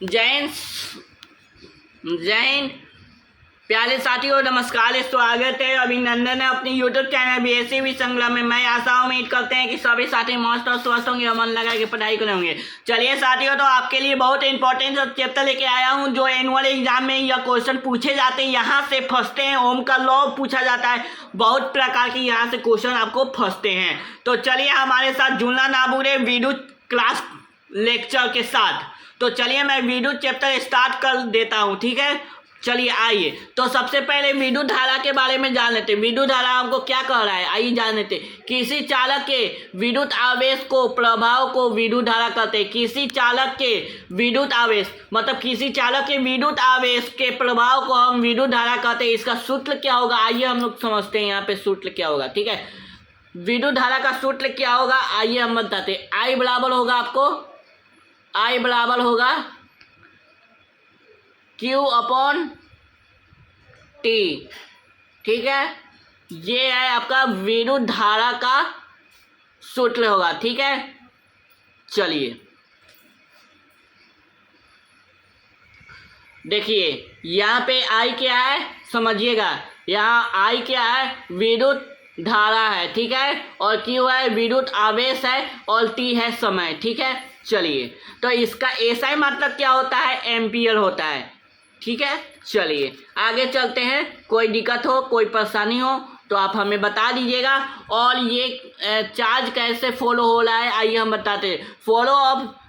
जैन जैन प्यारे साथियों, नमस्कार, स्वागत है अभिनंदन है अपनी यूट्यूब चैनल बीएससी भी संगलम में। मैं आशा उम्मीद करते हैं कि सभी साथी मस्त और स्वस्थ होंगे और मन लगा के पढ़ाई करेंगे। चलिए साथियों, तो आपके लिए बहुत इंपॉर्टेंट चैप्टर लेके आया हूं जो एनुअल एग्जाम में यह क्वेश्चन पूछे जाते हैं, यहाँ से फंसते हैं। ओम का लॉ पूछा जाता है, बहुत प्रकार की यहाँ से क्वेश्चन आपको फंसते हैं। तो चलिए हमारे साथ जुड़ना ना भूलें वीडियो क्लास लेक्चर के साथ। तो चलिए मैं वीडियो चैप्टर स्टार्ट कर देता हूँ, ठीक है। चलिए आइए, तो सबसे पहले विद्युत धारा के बारे में जान लेते हैं। विद्युत धारा हमको क्या कह रहा है, आइए जान लेते हैं। किसी चालक के विद्युत आवेश को प्रभाव को विद्युत धारा कहते हैं। किसी चालक के विद्युत आवेश मतलब किसी चालक के विद्युत आवेश के प्रभाव को हम विद्युत धारा कहते हैं। इसका सूत्र क्या होगा, आइए हम लोग समझते हैं। यहाँ पे सूत्र क्या होगा, ठीक है। विद्युत धारा का सूत्र क्या होगा, आइए हम बताते हैं। आई बराबर होगा आपको, आई बराबर होगा Q अपॉन टी, ठीक है। ये है आपका विद्युत धारा का सूत्र होगा, ठीक है। चलिए देखिए, यहाँ पे I क्या है समझिएगा। यहाँ I क्या है, विद्युत धारा है, ठीक है। और Q है विद्युत आवेश है और T है समय, ठीक है। चलिए, तो इसका SI मतलब क्या होता है, एम्पियर होता है, ठीक है। चलिए आगे चलते हैं। कोई दिक्कत हो, कोई परेशानी हो तो आप हमें बता दीजिएगा। और ये चार्ज कैसे फॉलो हो रहा है, आइए हम बताते हैं। Follow up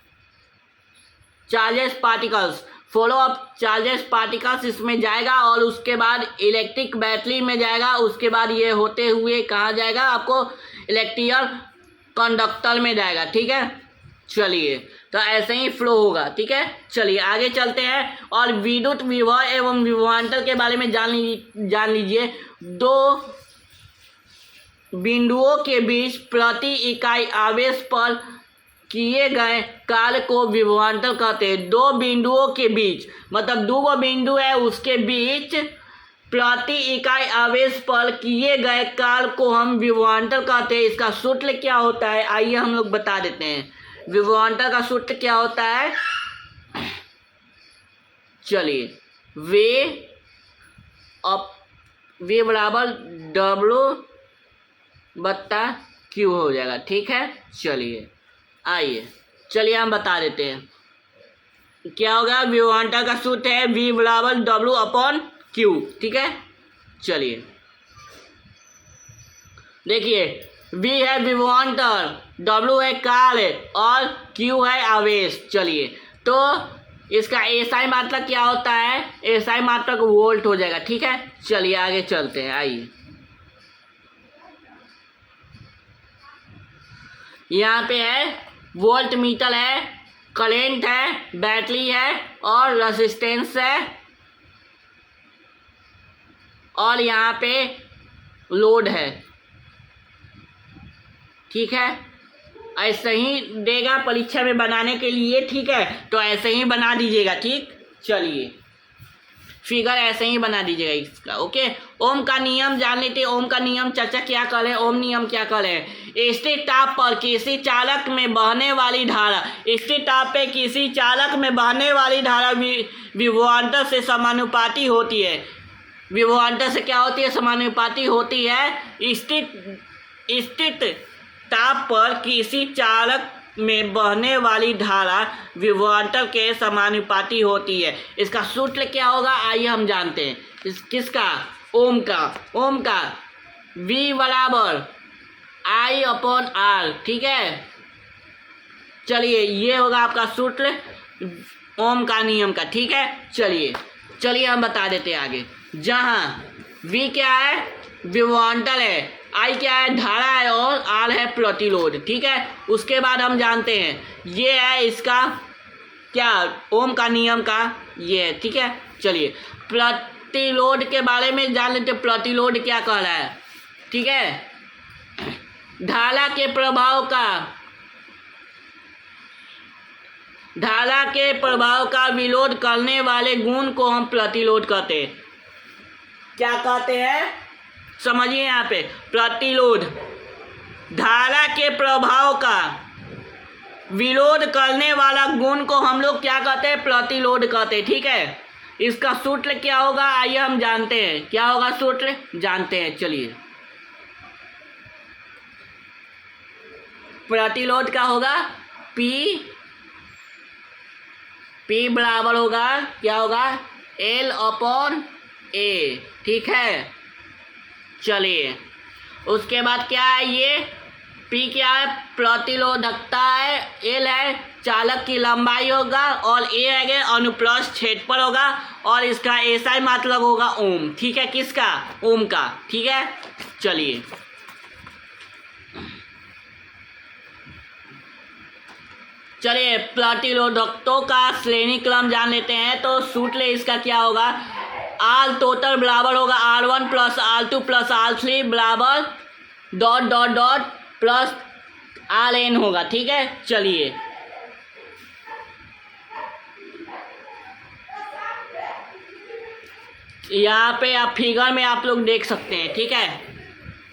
charges particles, follow up charges particles इसमें जाएगा और उसके बाद इलेक्ट्रिक बैटरी में जाएगा। उसके बाद ये होते हुए कहाँ जाएगा, आपको इलेक्ट्रिकल कंडक्टर में जाएगा, ठीक है। चलिए, तो ऐसे ही फ्लो होगा, ठीक है। चलिए आगे चलते हैं और विद्युत विभव एवं विभवांतर के बारे में जान लीजिए। दो बिंदुओं के बीच प्रति इकाई आवेश पर किए गए कार्य को विभवांतर कहते हैं। दो बिंदुओं के बीच मतलब दो बिंदु है, उसके बीच प्रति इकाई आवेश पर किए गए कार्य को हम विभवांतर कहते हैं। इसका सूत्र क्या होता है, आइए हम लोग बता देते हैं। विभवांतर का सूत्र क्या होता है, चलिए वे बराबर W/Q हो जाएगा, ठीक है। चलिए चलिए हम बता देते हैं क्या होगा। विभवांतर का सूत्र है V बराबर W/Q, ठीक है। चलिए देखिए, V है विभवांतर, W है कार्य और Q है आवेश। चलिए, तो इसका SI मात्रक क्या होता है, SI मात्रक वोल्ट हो जाएगा, ठीक है। चलिए आगे चलते हैं। आइए, यहाँ पे है वोल्ट मीटर है, करंट है, बैटरी है और रेजिस्टेंस है और यहाँ पे लोड है, ठीक है। ऐसे ही देगा परीक्षा में बनाने के लिए, ठीक है। तो ऐसे ही बना दीजिएगा, ठीक। चलिए फिगर ऐसे ही बना दीजिएगा इसका, ओके। ओम का नियम जान लेते हैं। ओम का नियम चर्चा क्या करें, ओम नियम क्या करें। स्थिर ताप पर किसी चालक में बहने वाली धारा, स्थिर ताप पे किसी चालक में बहने वाली धारा विभवांतर से समानुपाती होती है। विभवांतर से क्या होती है, समानुपाती होती है। स्थिर ताप पर किसी चालक में बहने वाली धारा विभवांतर के समानुपाती होती है। इसका सूत्र क्या होगा, आइए हम जानते हैं। किसका, ओम का V बराबर I/R, ठीक है। चलिए ये होगा आपका सूत्र ओम का नियम का, ठीक है। चलिए हम बता देते हैं आगे। जहाँ V क्या है, विभवांतर है, I क्या है, धारा है और R है प्रतिरोध, ठीक है। उसके बाद हम जानते हैं ये है इसका क्या, ओम का नियम का ये है, ठीक है। चलिए प्रतिरोध के बारे में जान लेते। प्रतिरोध क्या कह रहा है, ठीक है। धारा के प्रभाव का विरोध करने वाले गुण को हम प्रतिरोध कहते हैं। क्या कहते हैं, समझिए यहाँ पे। प्रतिरोध धारा के प्रभाव का विरोध करने वाला गुण को हम लोग क्या कहते हैं? प्रतिरोध कहते हैं। ठीक है, इसका सूत्र क्या होगा आइए हम जानते हैं। क्या होगा सूत्र? जानते हैं, चलिए। प्रतिरोध का होगा P बराबर होगा, क्या होगा? L/A। ठीक है, चलिए। उसके बाद क्या है? ये P क्या है? प्रतिरोधकता है। L है चालक की लंबाई होगा और A है अनुप्रस्थ क्षेत्रफल होगा और इसका SI मतलब होगा ओम। ठीक है, किसका? ओम का। ठीक है, चलिए। चलिए प्रतिरोधकतों का श्रेणी क्रम जान लेते हैं। तो सूत्र इसका क्या होगा? आर टोटल बराबर होगा R1 plus R2 plus R3 बराबर ... प्लस Rn होगा। ठीक है, चलिए। यहाँ पे आप फिगर में आप लोग देख सकते हैं। ठीक है,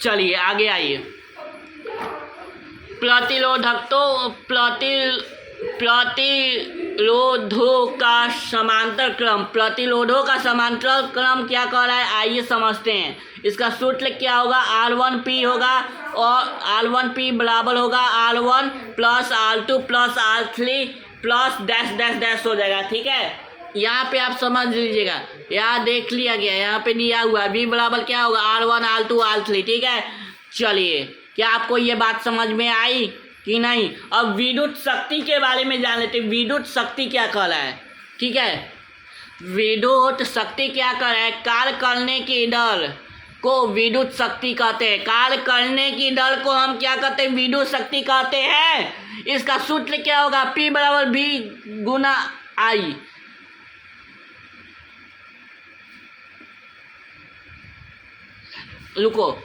चलिए आगे आइए। प्रतिरोधों का समांतर क्रम। प्रतिरोधों का समांतर क्रम क्या कह रहा है आइए समझते हैं। इसका सूत्र क्या होगा? R1P होगा और R1P बराबर होगा R1 plus R2 plus R3 plus dash dash dash हो जाएगा। ठीक है, यहाँ पे आप समझ लीजिएगा, यहाँ देख लिया गया, यहाँ पे दिया हुआ है V बराबर क्या होगा? R1 R2 R3। ठीक है, चलिए। क्या आपको ये बात समझ में आई कि नहीं? अब विद्युत शक्ति के बारे में जान लेते हैं। विद्युत शक्ति क्या कह रहा है? ठीक है, विद्युत शक्ति क्या कह रहा है? कार्य करने की दर को विद्युत शक्ति कहते हैं। कार्य करने की दर को हम क्या कहते हैं? विद्युत शक्ति कहते हैं। इसका सूत्र क्या होगा? P बराबर V गुना I। रुको,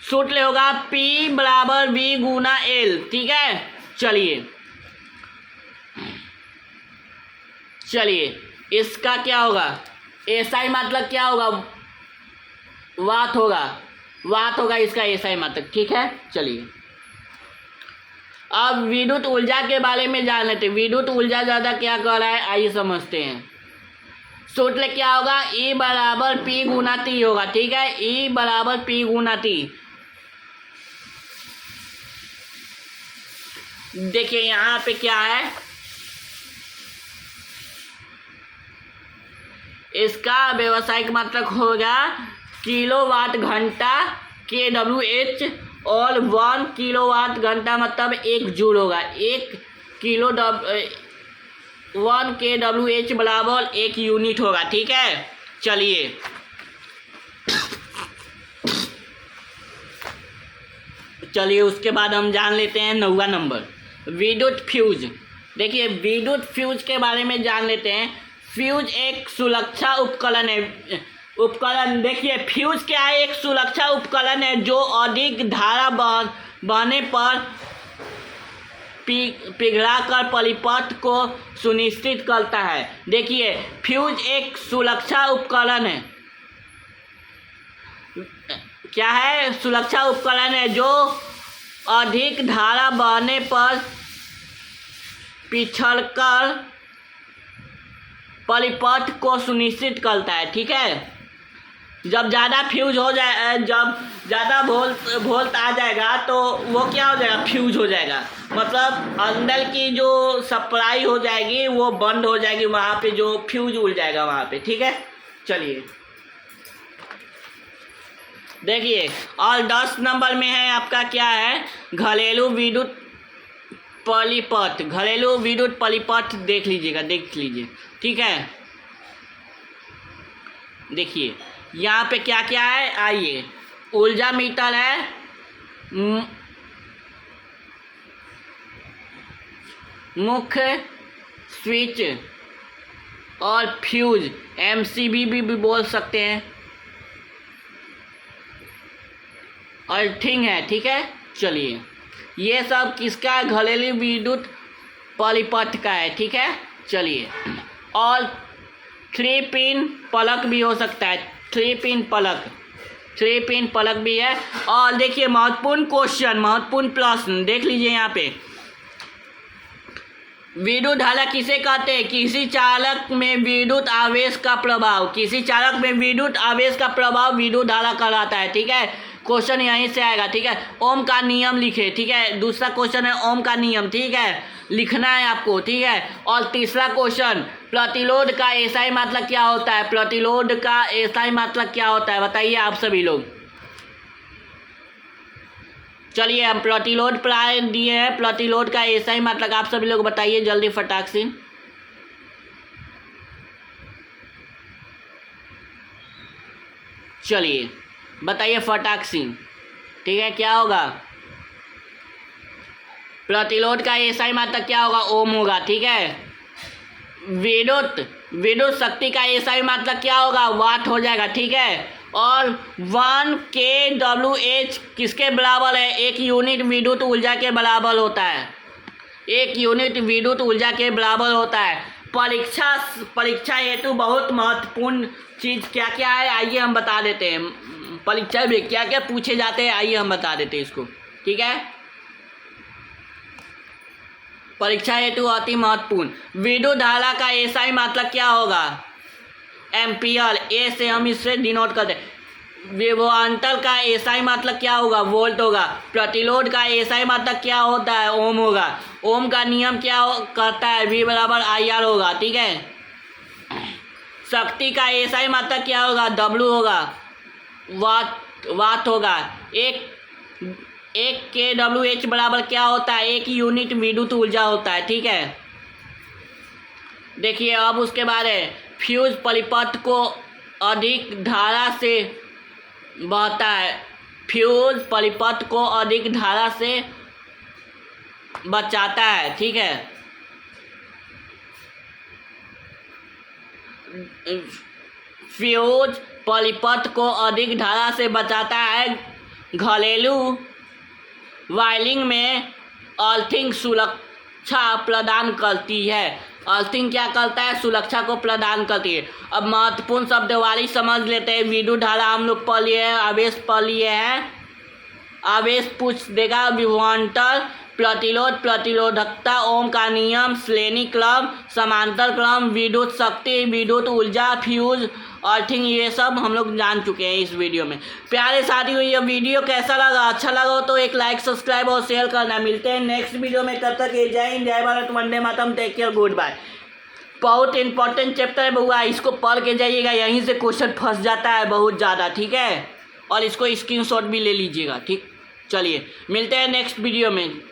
सूत्र होगा P बराबर V गुना L। ठीक है, चलिए। इसका क्या होगा? SI मतलब क्या होगा? वाट होगा इसका SI मतलब। ठीक है, चलिए। अब विद्युत ऊर्जा के बारे में जान लेते हैं। विद्युत ऊर्जा ज़्यादा क्या कह रहा है आइए समझते हैं। सूत्र क्या होगा? E बराबर P गुना T होगा। ठीक है, E बराबर P गुना T। देखिए यहाँ पे क्या है, इसका व्यावसायिक मात्रक होगा किलोवाट घंटा kWh और 1 किलोवाट घंटा मतलब 1 जूल होगा। 1 kWh बराबर 1 यूनिट होगा। ठीक है, चलिए। उसके बाद हम जान लेते हैं 9वां नंबर, विद्युत फ्यूज। देखिए विद्युत फ्यूज के बारे में जान लेते हैं। फ्यूज एक सुरक्षा उपकरण है। देखिए फ्यूज क्या है? एक सुरक्षा उपकरण है जो अधिक धारा बहने पर पिघलाकर परिपथ को सुनिश्चित करता है। देखिए फ्यूज एक सुरक्षा उपकरण है। क्या है? सुरक्षा उपकरण है जो अधिक धारा बहने पर पिछड़कर परिपथ को सुनिश्चित करता है। ठीक है, जब ज़्यादा फ्यूज हो जाए, जब ज़्यादा वोल्ट आ जाएगा तो वो क्या हो जाएगा? फ्यूज हो जाएगा। मतलब अंदर की जो सप्लाई हो जाएगी वो बंद हो जाएगी, वहाँ पे जो फ्यूज उड़ जाएगा वहाँ पे। ठीक है, चलिए। देखिए और 10 नंबर में है आपका क्या है? घरेलू विद्युत परिपथ। घरेलू विद्युत परिपथ देख लीजिए। ठीक है, देखिए यहाँ पे क्या क्या है आइए। ऊर्जा मीटर है, मुख्य स्विच और फ्यूज, MCB भी बोल सकते हैं, अर्थिंग है। ठीक है, चलिए। ये सब किसका? घरेलू विद्युत परिपथ का है। ठीक है, चलिए। और 3 पिन प्लग भी हो सकता है। 3 पिन प्लग भी है। और देखिए महत्वपूर्ण क्वेश्चन, महत्वपूर्ण प्रश्न देख लीजिए यहाँ पे। विद्युत धारा किसे कहते हैं? किसी चालक में विद्युत आवेश का प्रभाव, किसी चालक में विद्युत आवेश का प्रभाव विद्युत धारा कहलाता है। ठीक है, क्वेश्चन यहीं से आएगा। ठीक है, ओम का नियम लिखे। ठीक है, दूसरा क्वेश्चन है ओम का नियम। ठीक है, लिखना है आपको। ठीक है, और तीसरा क्वेश्चन, प्रतिरोध का एसआई मात्रक क्या होता है? प्रतिरोध का एसआई मात्रक क्या होता है बताइए आप सभी लोग। चलिए, हम प्रतिरोध प्राय दिए हैं, प्रतिरोध का एसआई मात्रक आप सभी लोग बताइए जल्दी फटाक से। चलिए बताइए फटाक से। ठीक है, क्या होगा? प्रतिरोध का एसआई मात्रक क्या होगा? ओम होगा। ठीक है, विद्युत शक्ति का एसआई मात्रक क्या होगा? वाट हो जाएगा। ठीक है, और 1 kWh किसके बराबर है? 1 यूनिट विद्युत ऊर्जा के बराबर होता है। 1 यूनिट विद्युत ऊर्जा के बराबर होता है। परीक्षा हेतु बहुत महत्वपूर्ण चीज़ क्या क्या है आइए हम बता देते हैं। परीक्षा में क्या क्या पूछे जाते हैं आइए हम बता देते हैं इसको। ठीक है, परीक्षा हेतु अति महत्वपूर्ण। विद्युत धारा का एसआई मात्रक क्या होगा? एम्पियर। ए से हम इससे डिनोट करते हैं। विभवांतर का एसआई मात्रक क्या होगा? वोल्ट होगा। प्रतिरोध का एसआई मात्रक क्या होता है? ओम होगा। ओम का नियम क्या करता है? V बराबर IR होगा। ठीक है, शक्ति का एसआई मात्रक क्या होगा? W होगा। वाट होगा। एक kWh बराबर क्या होता है? 1 यूनिट विद्युत ऊर्जा होता है। ठीक है, देखिए अब उसके बाद है फ्यूज परिपथ को अधिक धारा से बहता है। फ्यूज परिपथ को अधिक धारा से बचाता है। ठीक है, फ्यूज परिपथ को अधिक धारा से बचाता है। घरेलू वायरिंग में अर्थिंग सुरक्षा प्रदान करती है। अर्थिंग क्या करता है? सुरक्षा को प्रदान करती है। अब महत्वपूर्ण शब्दवारी समझ लेते हैं। विद्युत धारा हम लोग पढ़ लिए हैं, आवेश पढ़ लिए हैं। आवेश पूछ देगा, विभवांतर, प्रतिरोध, प्रतिरोधकता, ओम का नियम, श्रेणी क्रम, समांतर क्रम, विद्युत शक्ति, विद्युत ऊर्जा, फ्यूज, अर्थिंग, ये सब हम लोग जान चुके हैं इस वीडियो में। प्यारे साथियों, ये वीडियो कैसा लगा? अच्छा लगा हो तो एक लाइक, सब्सक्राइब और शेयर करना। मिलते हैं नेक्स्ट वीडियो में, तब तक जय हिंद, जय Bharat, Vande Mataram, take care, good bye. बहुत इंपॉर्टेंट चैप्टर है बउआ, इसको पढ़ के जाइएगा, यहीं से क्वेश्चन फंस जाता है बहुत ज़्यादा। ठीक है, और इसको स्क्रीनशॉट भी ले लीजिएगा। ठीक, चलिए मिलते हैं नेक्स्ट वीडियो में।